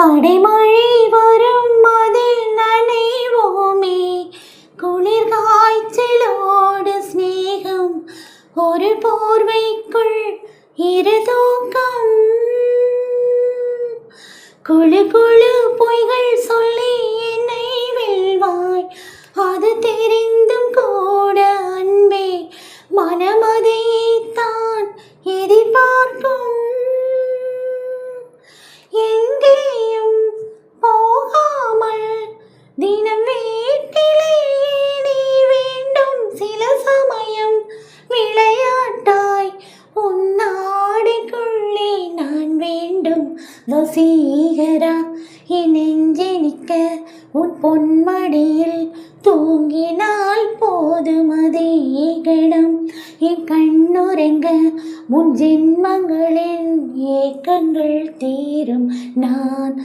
அடைமழை வரும் அதில் நனைவோமே, குளிர் காய்ச்சலோடு சிநேகம், ஒரு போர்வைக்குள் இரு தூக்கம். குழு குழு பொய்கள் சொல்லி என்னை வெல்வாய், அது தெரிந்தும் கூட அன்பே மனமதைத்தான் எதிர்பார்க்கும். எங்கேயும் போகாமல் தினம் வீட்டிலே நீ வேண்டும், சில சமயம் விளையாட்டாய் உன்னாடைக்குள்ளே நான் வேண்டும். வசீகரா என் நெஞ்செனிக்க உன் பொன்மடியில் தூங்கினால் போதும் அதே கணம், என் கண்ணுறங்க முன் ஜென்மங்களின் ஏக்கங்கள் தீரும். நான்